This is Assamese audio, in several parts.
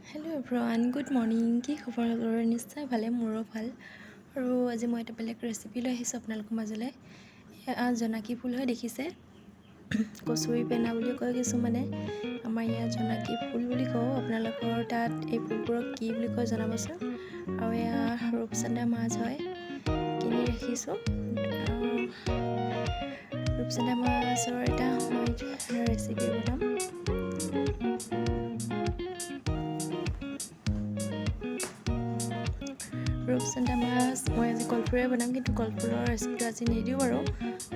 Hello' everyone, good morning. কি খবৰ সকলোৰে? নিশ্চয় ভালে, মোৰো ভাল। আৰু আজি মই এটা বেলেগ ৰেচিপি লৈ আহিছোঁ আপোনালোকৰ মাজলৈ। জোনাকী ফুল হৈ দেখিছে, কচুৰি পেনা বুলি কয় কিছুমানে, আমাৰ ইয়াত জোনাকী ফুল বুলি কওঁ। আপোনালোকৰ তাত এই ফুলবোৰক কি বুলি কয় জনাবচোন। আৰু এয়া ৰূপচন্দা মাছ হয়, কিনি ৰাখিছোঁ। ৰূপচন্দা মাছৰ এটা মই ৰেচিপি বনাম। ৰূপচন্দা মাছ মই আজি কলফুলেৰে বনাম, কিন্তু কলফুলৰ ৰেচিপিটো আজি নিদিওঁ বাৰু,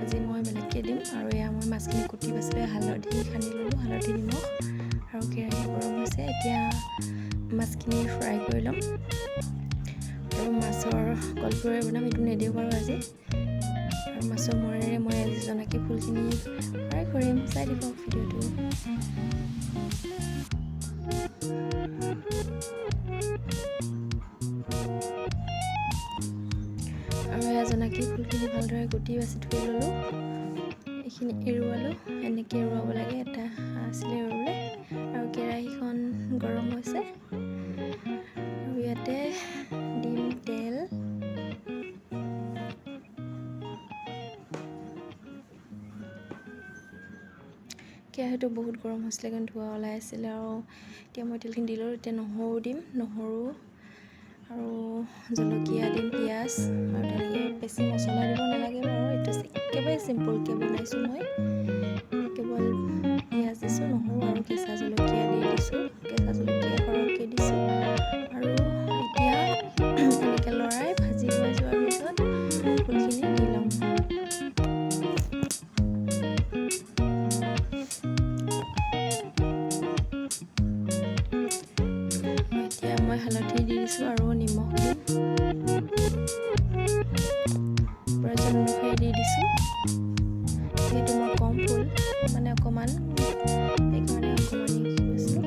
আজি মই বেলেগকৈ দিম। আৰু এয়া মই মাছখিনি কুটি বাছি হালধি সানি ল'লোঁ, হালধি নিমখ। আৰু কেৰাহী গৰম হৈছে, এতিয়া মাছখিনি ফ্ৰাই কৰি ল'ম। আৰু মাছৰ কলফুলেৰে বনাম, এইটো নিদিওঁ বাৰু আজি। আৰু মাছৰ মূৰেৰে মই আজি জোনাকী ফুলখিনি ফ্ৰাই কৰিম, চাই দিব ভিডিঅ'টো। আৰু এয়া জোনাকী ফুলখিনি ভালদৰে কুটি বাছি ধুই ল'লোঁ, এইখিনি এৰুৱালোঁ। এনেকৈ এৰুৱাব লাগে, এটা আছিলে এৰুৱাবলৈ। আৰু কেৰাহীখন গৰম হৈছে, আৰু ইয়াতে দিম তেল। কেৰাহীটো বহুত গৰম হৈছিলে, কিন্তু ধোঁৱা ওলাই আছিলে। আৰু এতিয়া মই তেলখিনি দিলোঁ, এতিয়া নহৰু দিম, নহৰু আৰু জলকীয়া দিম, পিঁয়াজ। আৰু তেনেকৈ বেছি মছলা দিব নালাগে বাৰু, এইটো একেবাৰে চিম্পুলকৈ বনাইছোঁ মই। কেৱল পিঁয়াজ দিছোঁ, নহৰু আৰু কেঁচা জলকীয়া দি দিছোঁ, কেঁচা জলকীয়া সৰহকৈ দিছোঁ। আৰু এতিয়া এনেকৈ লৰাই ভাজি হৈ যোৱাৰ পিছত ফুলখিনি দি ল'ম। এতিয়া মই হালধি দি দিছোঁ আৰু নিমখ দিম, প্ৰয়োজন অনুসৰি দি দিছোঁ। যিহেতু মই কম ফুল মানে অকণমান, সেইকাৰণে অকণমানি দিছোঁ।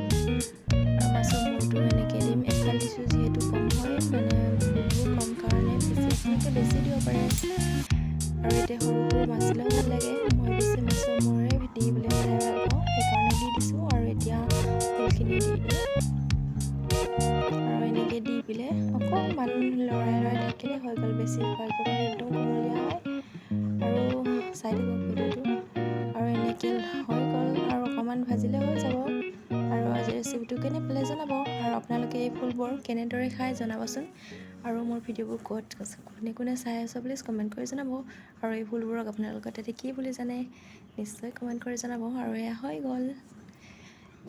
আৰু মাছৰ মূৰটো এনেকৈ দিম, এফাল দিছোঁ যিহেতু কম হয়, মানে ফুলবোৰ কম কাৰণে আপোনালোকে বেছি দিব পাৰে। আৰু এতিয়া সৰু সৰু মাছ দিলেও ভাল লাগে, মই বেছি মাছৰ মূৰে দি পেলাই খাই ভাল পাওঁ, সেইকাৰণে দি দিছোঁ। আৰু এতিয়া ফুলখিনি দি দিওঁ, আৰু এনেকৈ দি পেলাই অকণমান লৰাই থাকিলে হৈ গ'ল। বেছি ফ্ৰাই কৰিবলৈ একদম কুমলীয়া হয়। আৰু চাই থাকক ভিডিঅ'টো। আৰু এনেকৈ হৈ গ'ল, আৰু অকণমান ভাজিলে হৈ যাব। আৰু আজি ৰেচিপিটো কেনে পালে জনাব, আৰু আপোনালোকে এই ফুলবোৰ কেনেদৰে খাই জনাবচোন। আৰু মোৰ ভিডিঅ'বোৰ কোনে কোনে চাই আছে প্লিজ কমেণ্ট কৰি জনাব। আৰু এই ফুলবোৰক আপোনালোকৰ তাতে কি বুলি জানে নিশ্চয় কমেণ্ট কৰি জনাব। আৰু এয়া হৈ গ'ল,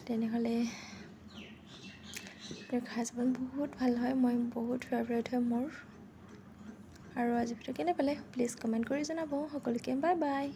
তেনেহ'লে খাই চাব, বহুত ভাল হয়, মই বহুত ফেভাৰেট হয় মোৰ। আৰু আজি ভিডিঅ' কেনে পালে প্লিজ কমেণ্ট কৰি জনাব। সকলোকে বাই বাই।